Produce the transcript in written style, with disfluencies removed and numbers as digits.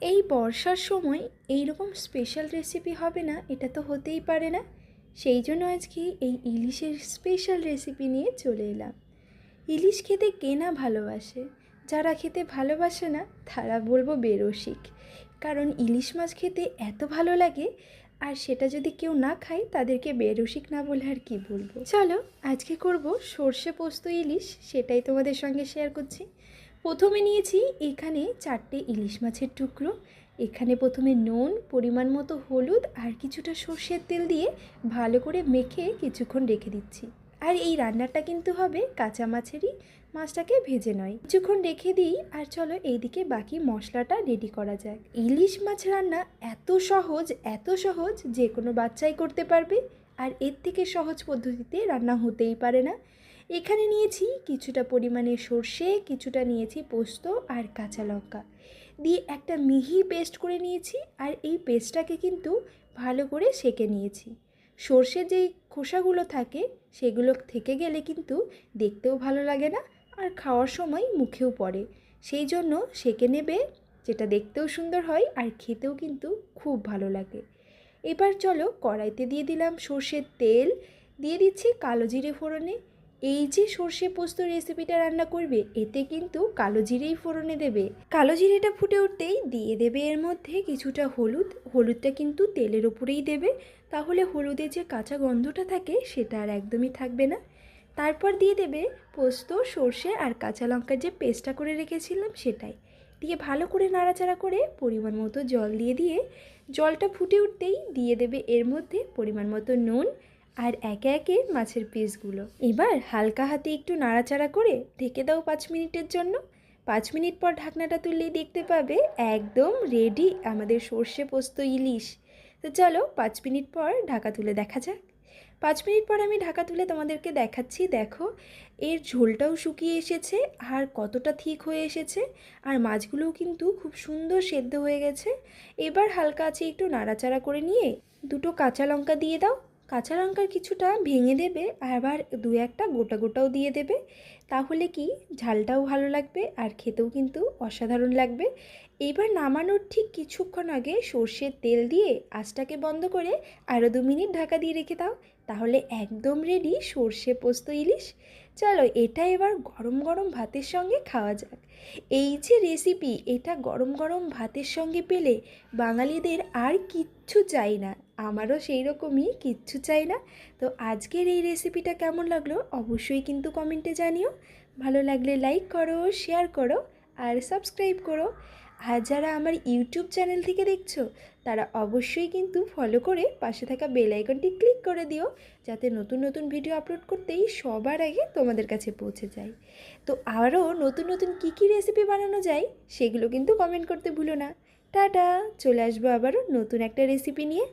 এই বর্ষার সময় এই রকম স্পেশাল রেসিপি হবে না, এটা তো হতেই পারে না। সেই জন্য আজকে এই ইলিশের স্পেশাল রেসিপি নিয়ে চলে এলাম। ইলিশ খেতে কে না ভালোবাসে? যারা খেতে ভালোবাসে না তারা বলবো বেরসিক, কারণ ইলিশ মাছ খেতে এত ভালো লাগে। আর সেটা যদি কেউ না খায় তাদেরকে বেরসিক না বলে আর কি বলবো। চলো আজকে করব সর্ষে পোস্ত ইলিশ, সেটাই তোমাদের সঙ্গে শেয়ার করছি। প্রথমে নিয়েছি এখানে 4টে ইলিশ মাছের টুকরো। এখানে প্রথমে নুন, পরিমাণ মতো হলুদ আর কিছুটা সর্ষের তেল দিয়ে ভালো করে মেখে কিছুক্ষণ রেখে দিচ্ছি। আর এই রান্নাটা কিন্তু হবে কাঁচা মাছেরই, মাছটাকে ভেজে নয়। কিছুক্ষণ রেখে দিই আর চলো এইদিকে বাকি মশলাটা রেডি করা যাক। ইলিশ মাছ রান্না এত সহজ যে কোনো বাচ্চাই করতে পারবে। আর এর থেকে সহজ পদ্ধতিতে রান্না হতেই পারে না। এখানে নিয়েছি কিছুটা পরিমাণে সর্ষে, কিছুটা নিয়েছি পোস্ত আর কাঁচা লঙ্কা দিয়ে একটা মিহি পেস্ট করে নিয়েছি। আর এই পেস্টটাকে কিন্তু ভালো করে সেঁকে নিয়েছি। সর্ষের যেই খোসাগুলো থাকে সেগুলো থেকে গেলে কিন্তু দেখতেও ভালো লাগে না আর খাওয়ার সময় মুখেও পড়ে। সেই জন্য সেঁকে নেবে, যেটা দেখতেও সুন্দর হয় আর খেতেও কিন্তু খুব ভালো লাগে। এবার চলো কড়াইতে দিয়ে দিলাম সর্ষের তেল, দিয়ে দিচ্ছি কালো জিরে ফোড়নে। এই যে সর্ষে পোস্ত রেসিপিটা রান্না করবে এতে কিন্তু কালো জিরেই ফোড়নে দেবে। কালো জিরেটা ফুটে উঠতেই দিয়ে দেবে এর মধ্যে কিছুটা হলুদটা কিন্তু তেলের ওপরেই দেবে, তাহলে হলুদের যে কাঁচা গন্ধটা থাকে সেটা আর একদমই থাকবে না। তারপর দিয়ে দেবে পোস্ত, সর্ষে আর কাঁচা লঙ্কার যে পেস্টটা করে রেখেছিলাম সেটাই দিয়ে ভালো করে নাড়াচাড়া করে পরিমাণ মতো জল দিয়ে জলটা ফুটে উঠতেই দিয়ে দেবে এর মধ্যে পরিমাণ মতো নুন আর একে একে মাছের পিসগুলো। এবার হালকা হাতে একটু নাড়াচাড়া করে ঢেকে দাও 5 মিনিটের জন্য। 5 মিনিট পর ঢাকনাটা তুললেই দেখতে পাবে একদম রেডি আমাদের সর্ষে পোস্ত ইলিশ। তো চলো 5 মিনিট পর ঢাকা তুলে দেখা যাক। 5 মিনিট পর আমি ঢাকা তুলে তোমাদেরকে দেখাচ্ছি। দেখো এর ঝোলটাও শুকিয়ে এসেছে আর কতটা ঠিক হয়ে এসেছে, আর মাছগুলোও কিন্তু খুব সুন্দর সেদ্ধ হয়ে গেছে। এবার হালকা আছে একটু নাড়াচাড়া করে নিয়ে দুটো কাঁচা লঙ্কা দিয়ে দাও। কাঁচা লঙ্কার কিছুটা ভেঙে দেবে, আবার 2-1টা গোটাও দিয়ে দেবে। তাহলে কি ঝালটাও ভালো লাগবে আর খেতেও কিন্তু অসাধারণ লাগবে। এবার নামানোর ঠিক কিছুক্ষণ আগে সর্ষের তেল দিয়ে আঁচটাকে বন্ধ করে আরও 2 মিনিট ঢাকা দিয়ে রেখে দাও। তাহলে একদম রেডি সর্ষে পোস্ত ইলিশ। চলো এটা এবার গরম গরম ভাতের সঙ্গে খাওয়া যাক। এই যে রেসিপি, এটা গরম গরম ভাতের সঙ্গে পেলে বাঙালিদের আর কিচ্ছু চাই না। আমারও সেই রকমই কিচ্ছু চাই না। তো আজকের এই রেসিপিটা কেমন লাগলো অবশ্যই কিন্তু কমেন্টে জানিও। ভালো লাগলে লাইক করো, শেয়ার করো আর সাবস্ক্রাইব করো। আর যারা আমার ইউটিউব চ্যানেল থেকে দেখছো তারা অবশ্যই কিন্তু ফলো করে পাশে থাকা বেল আইকনটি ক্লিক করে দিও, যাতে নতুন নতুন ভিডিও আপলোড করতেই সবার আগে তোমাদের কাছে পৌঁছে যায়। তো আরও নতুন নতুন কী রেসিপি বানানো যায় সেগুলো কিন্তু কমেন্ট করতে ভুলো না। টাটা, চলে আসবো আবারও নতুন একটা রেসিপি নিয়ে।